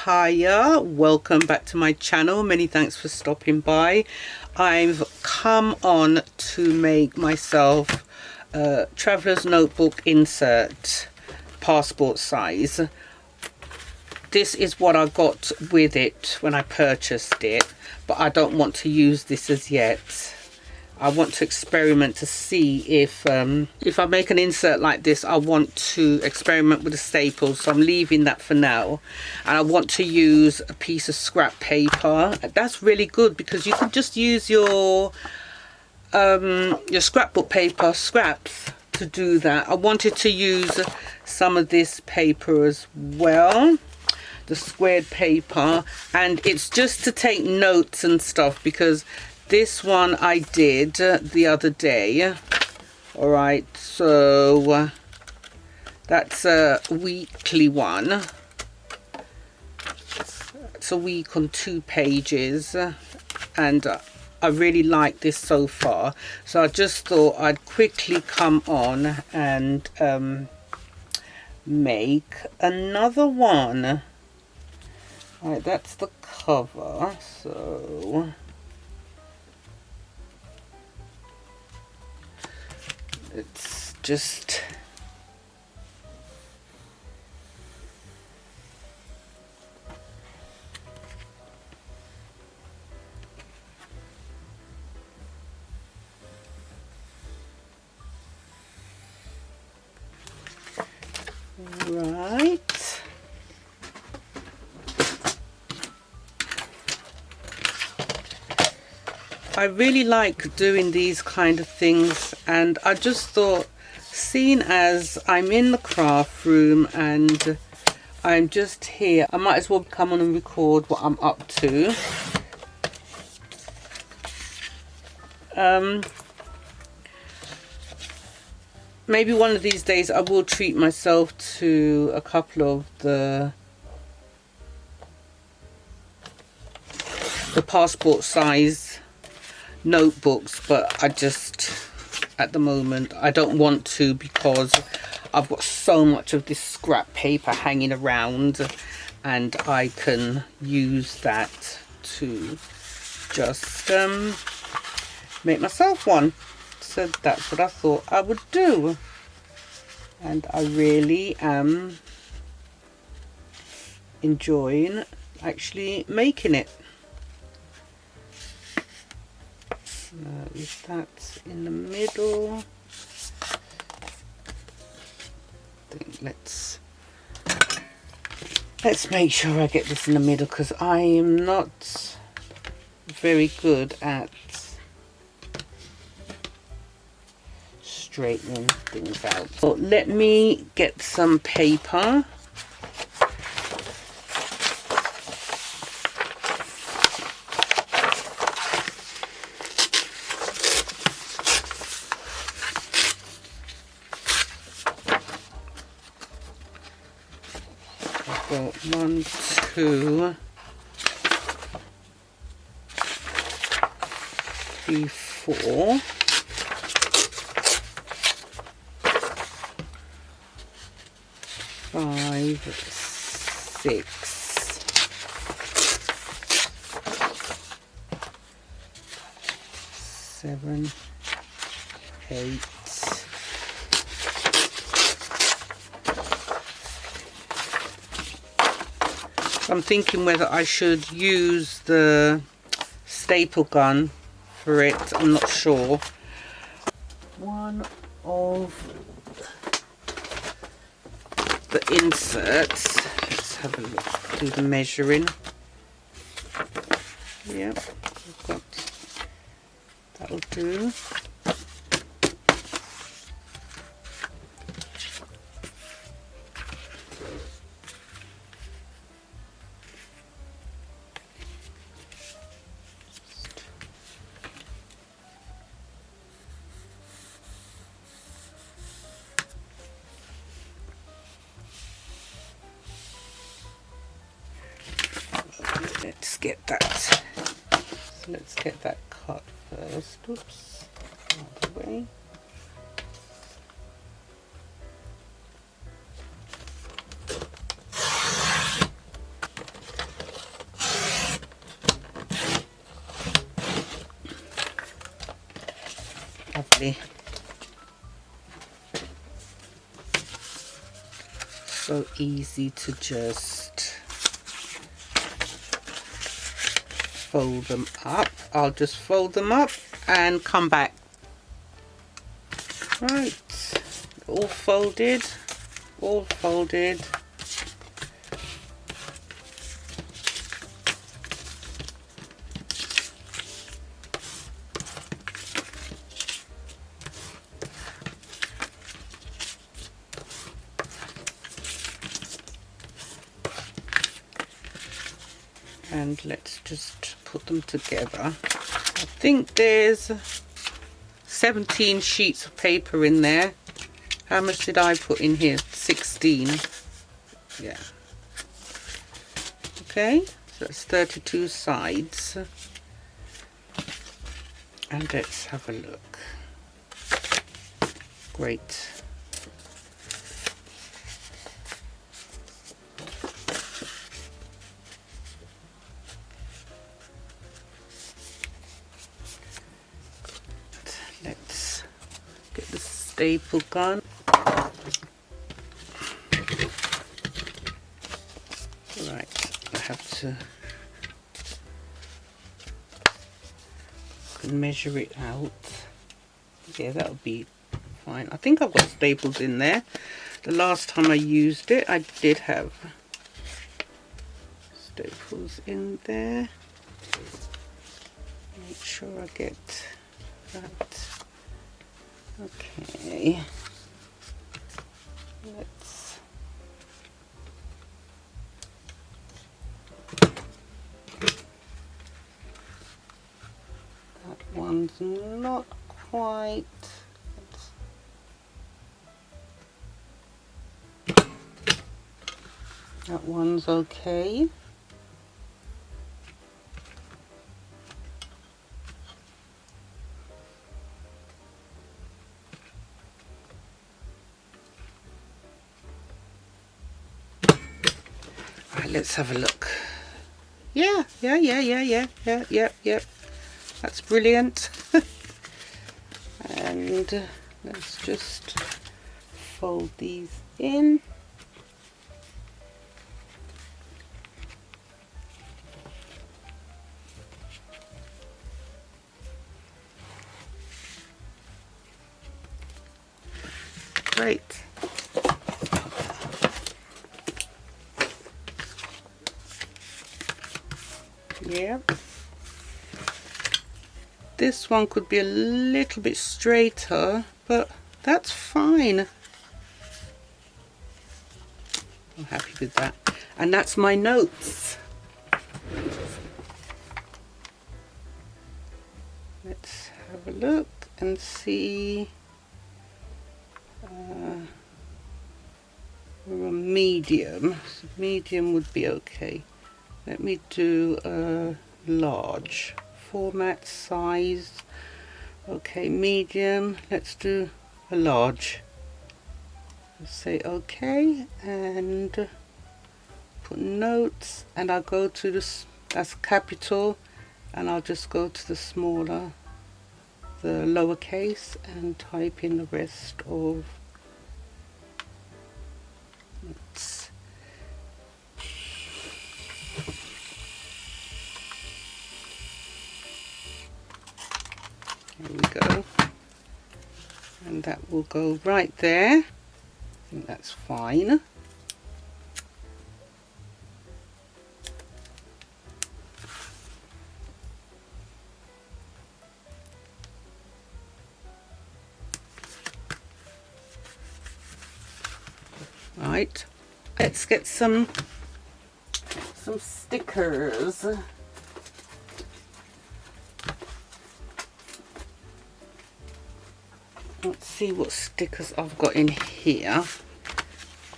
Hiya, welcome back to my channel. Many thanks for stopping by. I've come on to make myself a traveler's notebook insert, passport size. This is what I got with it when I purchased it, but I don't want to use this as yet. I want to experiment to see if I make an insert like this, I want to experiment with the staples, so I'm leaving that for now. And I want to use a piece of scrap paper. That's really good because you can just use your scrapbook paper, scraps, to do that. I wanted to use some of this paper as well, the squared paper, and it's just to take notes and stuff, because this one I did the other day. All right, so that's a weekly one. It's a week on 2 pages, and I really like this so far. So I just thought I'd quickly come on and make another one. All right, that's the cover. So it's just right. I really like doing these kind of things, and I just thought, seeing as I'm in the craft room and I'm just here, I might as well come on and record what I'm up to. Maybe one of these days I will treat myself to a couple of the passport size notebooks, but I just, at the moment, I don't want to, because I've got so much of this scrap paper hanging around, and I can use that to just make myself one. So that's what I thought I would do, and I really am enjoying actually making it. Is that in the middle? I think let's make sure I get this in the middle, because I am not very good at straightening things out. So let me get some paper. Got 1, 2, 3, 4. 5, 6. 7, 8. I'm thinking whether I should use the staple gun for it. I'm not sure. One of the inserts. Let's have a look. Do the measuring. Yep, I've got, that'll do. Let's get that. So let's get that cut first. Oops, out of the way. easy. So easy to just fold them up. I'll just fold them up and come back. Right, all folded, all folded. And let's just put them together. I think there's 17 sheets of paper in there. How much did I put in here? 16. Yeah. Okay, so that's 32 sides. And let's have a look. Great. Let's get the staple gun. Right, I have to measure it out. Yeah, that'll be fine. I think I've got staples in there. The last time I used it, I did have staples in there. Make sure I get that. Okay, let's that one's not quite. That one's okay. Let's have a look. Yeah. That's brilliant. And let's just fold these in. Great. Yeah, this one could be a little bit straighter, but that's fine. I'm happy with that. And that's my notes. Let's have a look and see. We're on medium, so medium would be okay. Let me do a large format size. Okay, medium. Let's do a large. Let's say okay and put notes, and I'll go to this. That's capital, and I'll just go to the smaller, the lowercase, and type in the rest of notes. There we go, and that will go right there. I think that's fine. Right, let's get some stickers. Let's see what stickers I've got in here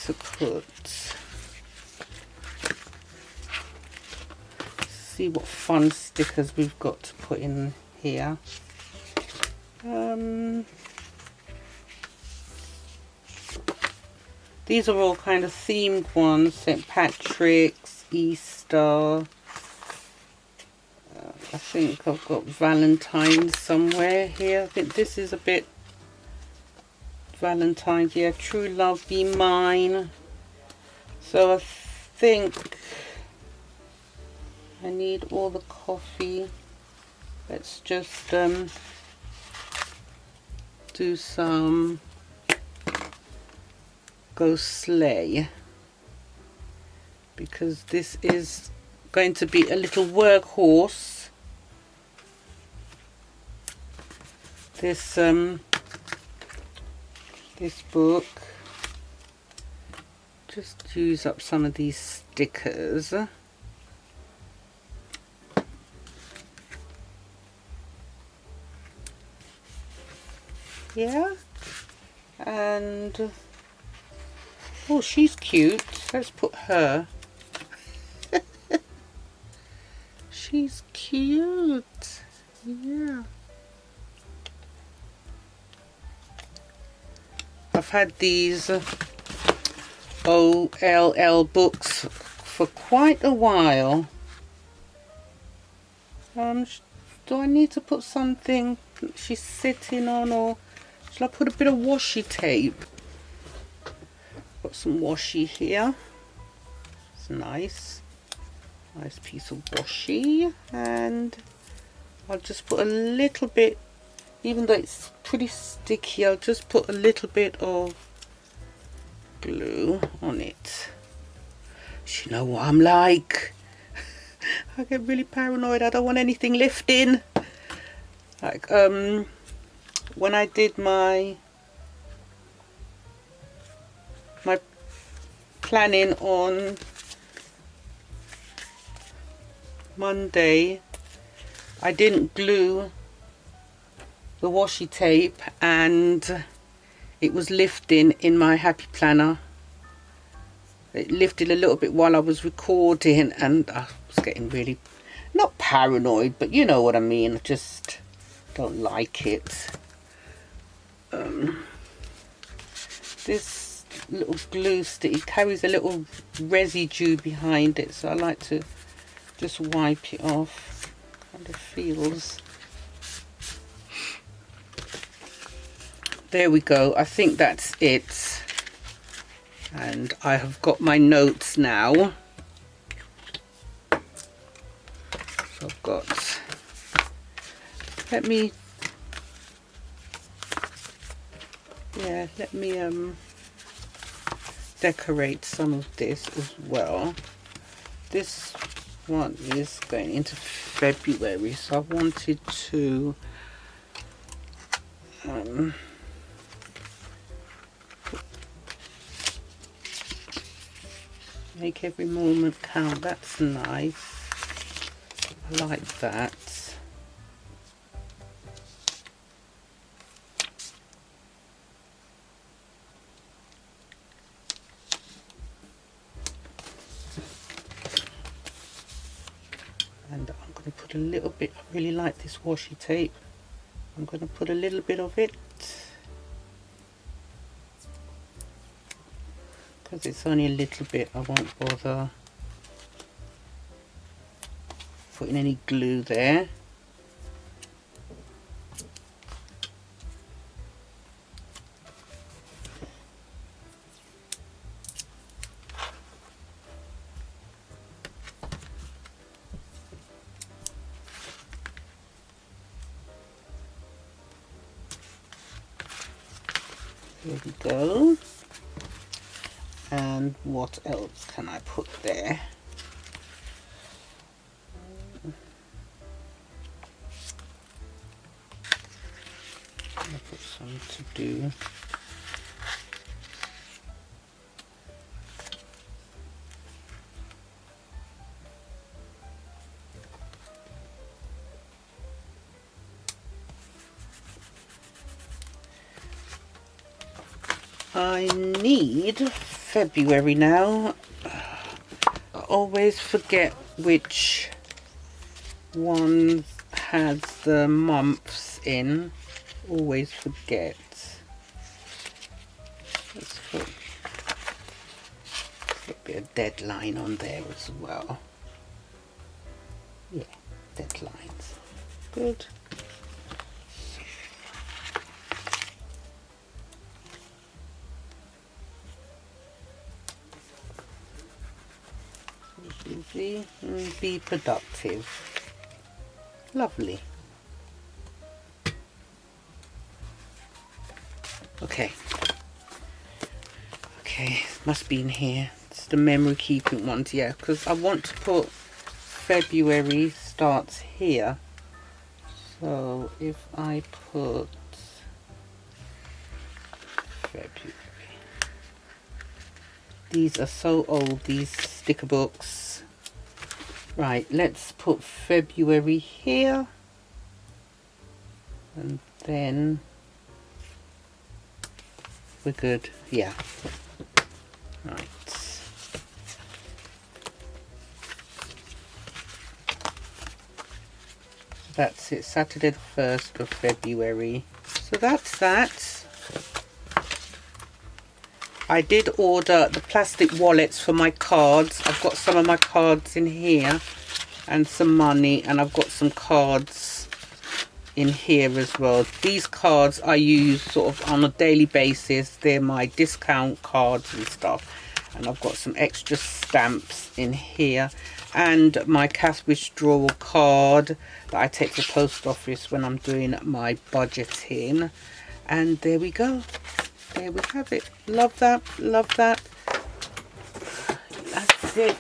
to put. See what fun stickers we've got to put in here. These are all kind of themed ones. St. Patrick's, Easter. I think I've got Valentine's somewhere here. I think this is a bit Valentine's, yeah, True Love Be Mine. So I think I need all the coffee. Let's just do some Go Slay, because this is going to be a little workhorse. This this book. Just use up some of these stickers. Yeah, and oh, she's cute. Let's put her. She's cute. Yeah. I've had these OLL books for quite a while. Do I need to put something she's sitting on, or shall I put a bit of washi tape? Got some washi here. It's nice. Nice piece of washi, and I'll just put a little bit, even though it's pretty sticky, I'll just put a little bit of glue on it. You know what I'm like. I get really paranoid. I don't want anything lifting. Like when I did my planning on Monday, I didn't glue the washi tape and it was lifting in my Happy Planner. It lifted a little bit while I was recording and I was getting really, not paranoid, but you know what I mean. I just don't like it. This little glue stick, it carries a little residue behind it, so I like to just wipe it off. Kind of feels. There we go. I think that's it. And I have got my notes now. So I've got, let me decorate some of this as well. This one is going into February, so I wanted to make every moment count. That's nice. I like that. And I'm going to put a little bit, I really like this washi tape. I'm going to put a little bit of it, because it's only a little bit. I won't bother putting any glue there. There we go. And what else can I put there? I'll put some to do. I need February now. I always forget which one has the months in. Always forget. Let's put a bit of deadline on there as well. Yeah, deadlines. Good. Busy and be productive. Lovely. Okay. Okay, must be in here. It's the memory keeping ones, yeah, because I want to put February starts here. So if I put February. These are so old, these sticker books. Right, let's put February here. And then we're good. Yeah. Right. That's it, Saturday the 1st of February. So that's that. I did order the plastic wallets for my cards. I've got some of my cards in here and some money, and I've got some cards in here as well. These cards I use sort of on a daily basis. They're my discount cards and stuff. And I've got some extra stamps in here, and my cash withdrawal card that I take to the post office when I'm doing my budgeting. And there we go. There we have it. Love that. Love that. That's it.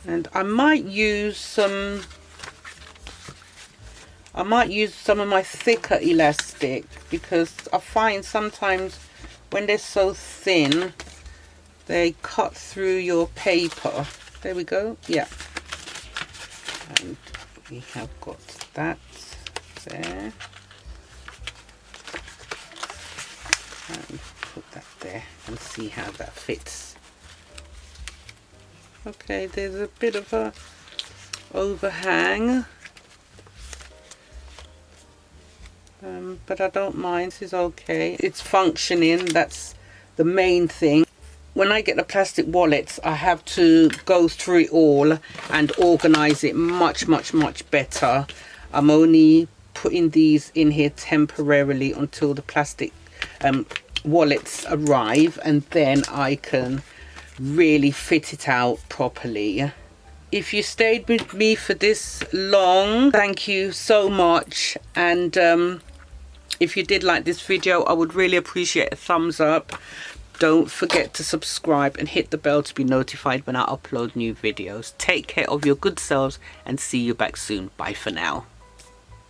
And I might use some of my thicker elastic, because I find sometimes when they're so thin they cut through your paper. There we go. Yeah. And we have got that there. And put that there and see how that fits. Okay, there's a bit of a overhang. But I don't mind, this is okay. It's functioning, that's the main thing. When I get the plastic wallets, I have to go through it all and organize it much better. I'm only putting these in here temporarily until the plastic wallets arrive, and then I can really fit it out properly. If you stayed with me for this long, thank you so much. And if you did like this video, I would really appreciate a thumbs up. Don't forget to subscribe and hit the bell to be notified when I upload new videos. Take care of your good selves and see you back soon. Bye for now.